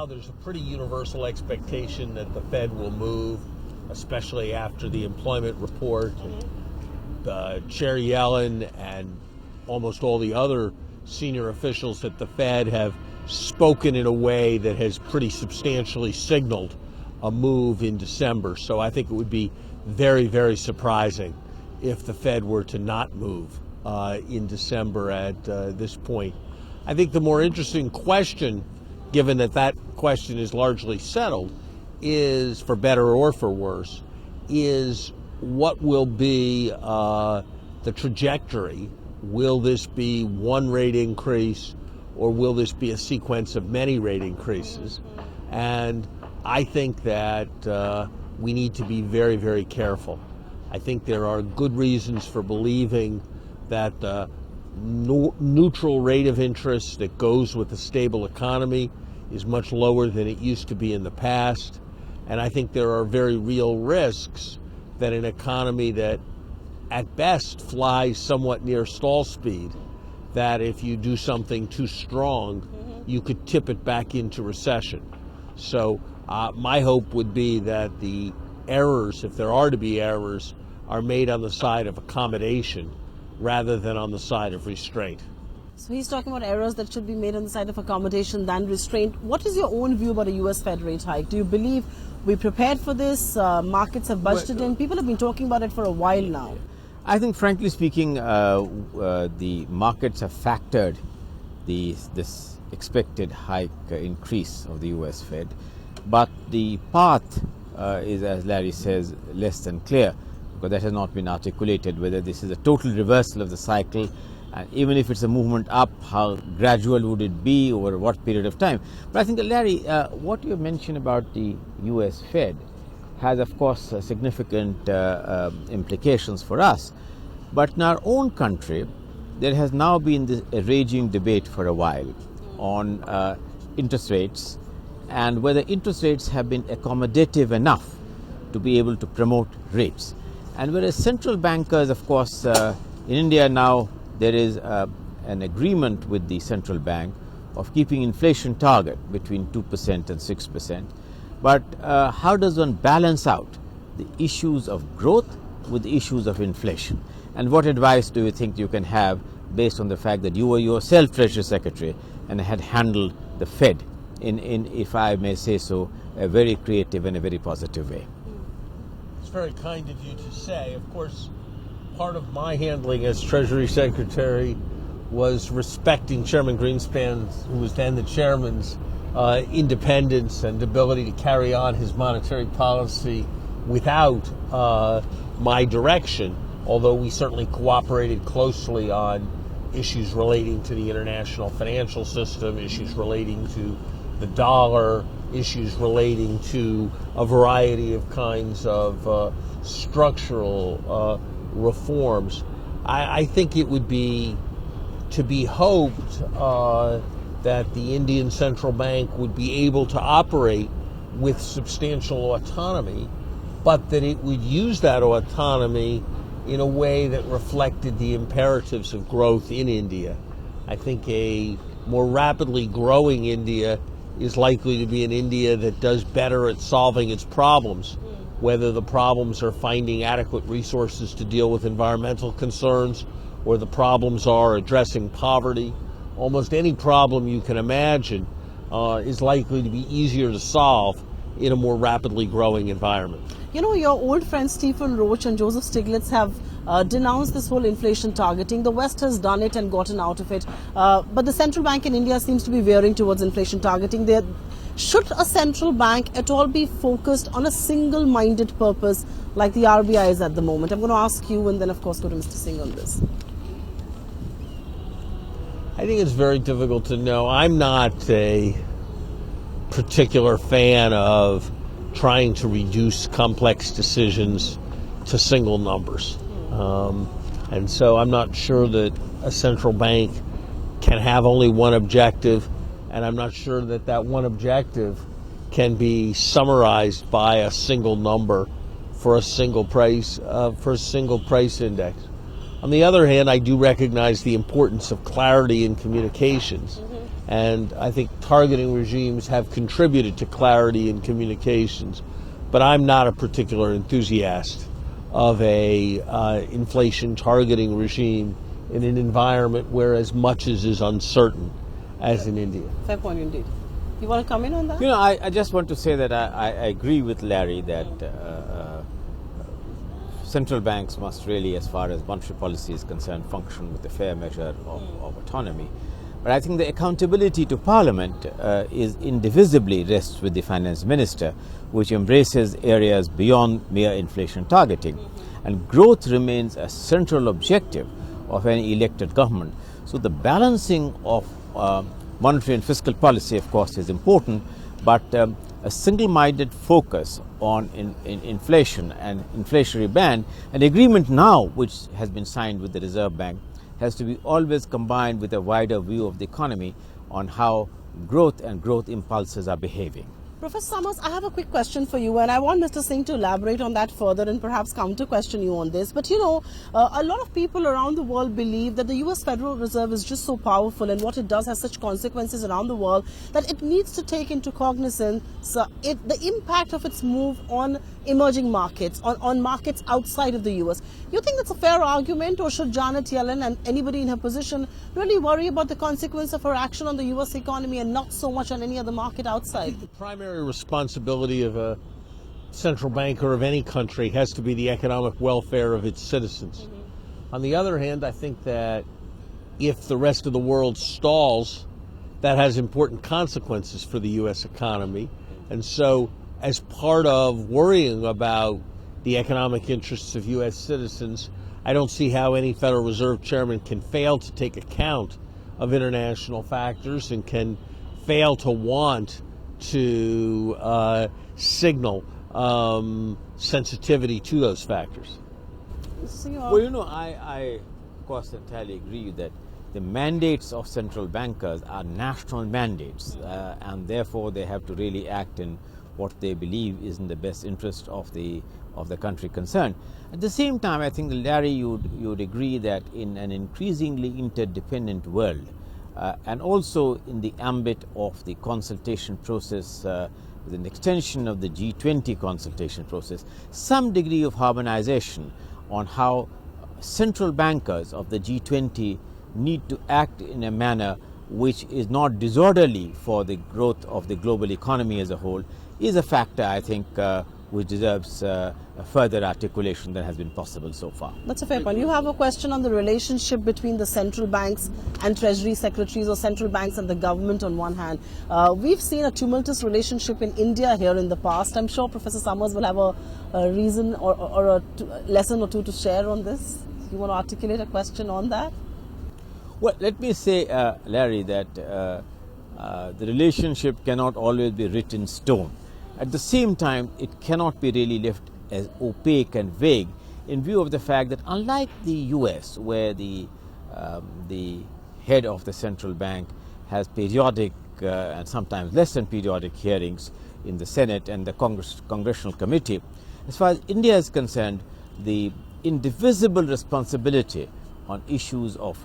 now there's a pretty universal expectation that the Fed will move, especially after the employment report. Chair Yellen and almost all the other senior officials at the Fed have spoken in a way that has pretty substantially signaled a move in December. So I think it would be very, very surprising if the Fed were to not move in December at this point. I think the more interesting question, given that that question is largely settled, is, for better or for worse, is what will be the trajectory. Will this be one rate increase, or will this be a sequence of many rate increases? And I think that we need to be very, very careful. I think there are good reasons for believing that the neutral rate of interest that goes with a stable economy is much lower than it used to be in the past. And I think there are very real risks that an economy that at best flies somewhat near stall speed, that if you do something too strong, you could tip it back into recession. So my hope would be that the errors, if there are to be errors, are made on the side of accommodation rather than on the side of restraint. So he's talking about errors that should be made on the side of accommodation than restraint. What is your own view about a U.S. Fed rate hike? Do you believe we prepared for this? Markets have budgeted in. People have been talking about it for a while now. I think, frankly speaking, the markets have factored this expected hike increase of the U.S. Fed. But the path is, as Larry says, less than clear, because that has not been articulated, whether this is a total reversal of the cycle, and even if it's a movement up, how gradual would it be, over what period of time. But I think, Larry, what you mentioned about the U.S. Fed has, of course, significant implications for us. But in our own country, there has now been this raging debate for a while on interest rates, and whether interest rates have been accommodative enough to be able to promote rates. And whereas central bankers, of course, in India now, there is an agreement with the central bank of keeping inflation target between 2% and 6%. But how does one balance out the issues of growth with the issues of inflation? And what advice do you think you can have based on the fact that you were yourself Treasury Secretary and had handled the Fed in, if I may say so, a very creative and a very positive way? It's very kind of you to say. Of course, part of my handling as Treasury Secretary was respecting Chairman Greenspan's, who was then the chairman's, independence and ability to carry on his monetary policy without my direction, although we certainly cooperated closely on issues relating to the international financial system, issues relating to the dollar, issues relating to a variety of kinds of structural reforms. I think it would be to be hoped that the Indian Central Bank would be able to operate with substantial autonomy, but that it would use that autonomy in a way that reflected the imperatives of growth in India. I think a more rapidly growing India is likely to be an India that does better at solving its problems, whether the problems are finding adequate resources to deal with environmental concerns, or the problems are addressing poverty. Almost any problem you can imagine is likely to be easier to solve in a more rapidly growing environment. You know, your old friends Stephen Roach and Joseph Stiglitz have denounced this whole inflation targeting. The West has done it and gotten out of it. But the central bank in India seems to be veering towards inflation targeting. Should a central bank at all be focused on a single-minded purpose like the RBI is at the moment? I'm going to ask you and then, of course, go to Mr. Singh on this. I think it's very difficult to know. I'm not a particular fan of trying to reduce complex decisions to single numbers. And so I'm not sure that a central bank can have only one objective, and I'm not sure that that one objective can be summarized by a single number for a single price index. On the other hand, I do recognize the importance of clarity in communications. And I think targeting regimes have contributed to clarity in communications. But I'm not a particular enthusiast of a inflation targeting regime in an environment where as much is uncertain as in India. Fair point indeed. You want to come in on that? You know, I just want to say that I agree with Larry that central banks must really, as far as monetary policy is concerned, function with a fair measure of autonomy. But I think the accountability to Parliament is indivisibly rests with the finance minister, which embraces areas beyond mere inflation targeting. And growth remains a central objective of any elected government. So the balancing of monetary and fiscal policy, of course, is important, but a single-minded focus on inflation and inflationary band, an agreement now which has been signed with the Reserve Bank, has to be always combined with a wider view of the economy on how growth and growth impulses are behaving. Professor Summers, I have a quick question for you, and I want Mr. Singh to elaborate on that further and perhaps counter question you on this. But you know, a lot of people around the world believe that the US Federal Reserve is just so powerful and what it does has such consequences around the world that it needs to take into cognizance the impact of its move on emerging markets, on markets outside of the US. You think that's a fair argument, or should Janet Yellen and anybody in her position really worry about the consequence of her action on the US economy and not so much on any other market outside? The primary responsibility of a central banker of any country has to be the economic welfare of its citizens. On the other hand, I think that if the rest of the world stalls, that has important consequences for the U.S. economy. And so, as part of worrying about the economic interests of U.S. citizens, I don't see how any Federal Reserve chairman can fail to take account of international factors and can fail to want to signal sensitivity to those factors. Well, you know, I of course entirely agree that the mandates of central bankers are national mandates, and therefore they have to really act in what they believe is in the best interest of the country concerned. At the same time, I think, Larry, you'd agree that in an increasingly interdependent world, and also in the ambit of the consultation process, with an extension of the G20 consultation process, some degree of harmonization on how central bankers of the G20 need to act in a manner which is not disorderly for the growth of the global economy as a whole is a factor, I think, which deserves a further articulation than has been possible so far. That's a fair point. You have a question on the relationship between the central banks and treasury secretaries, or central banks and the government on one hand. We've seen a tumultuous relationship in India here in the past. I'm sure Professor Summers will have a reason or a lesson or two to share on this. You want to articulate a question on that? Well, let me say, Larry, that the relationship cannot always be written in stone. At the same time, it cannot be really left as opaque and vague in view of the fact that unlike the US, where the head of the central bank has periodic and sometimes less than periodic hearings in the Senate and the Congressional Committee, as far as India is concerned, the indivisible responsibility on issues of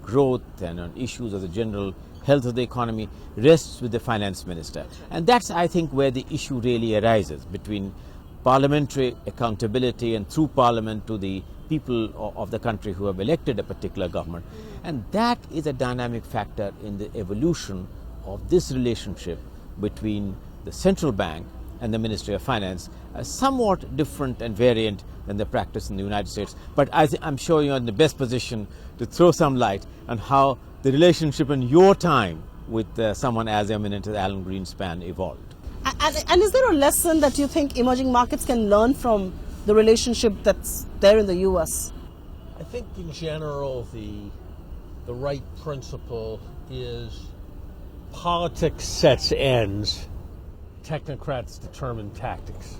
growth and on issues of the general health of the economy rests with the finance minister. And that's, I think, where the issue really arises between parliamentary accountability and through parliament to the people of the country who have elected a particular government. And that is a dynamic factor in the evolution of this relationship between the central bank and the Ministry of Finance, somewhat different and variant than the practice in the United States. But I'm sure you're in the best position to throw some light on how the relationship in your time with someone as eminent as Alan Greenspan evolved. And is there a lesson that you think emerging markets can learn from the relationship that's there in the US? I think in general the right principle is politics sets ends, technocrats determine tactics.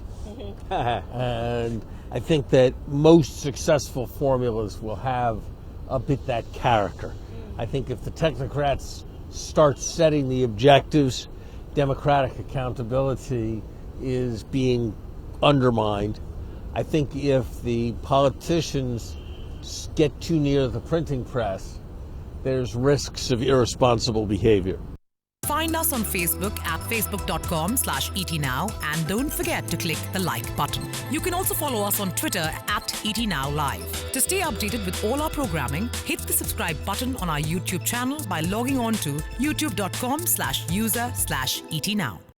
And I think that most successful formulas will have a bit that character. I think if the technocrats start setting the objectives, democratic accountability is being undermined. I think if the politicians get too near the printing press, there's risks of irresponsible behavior. Find us on Facebook at facebook.com/ETNow and don't forget to click the like button. You can also follow us on Twitter at ETNowLive. To stay updated with all our programming, hit the subscribe button on our YouTube channel by logging on to youtube.com/user/ETNow.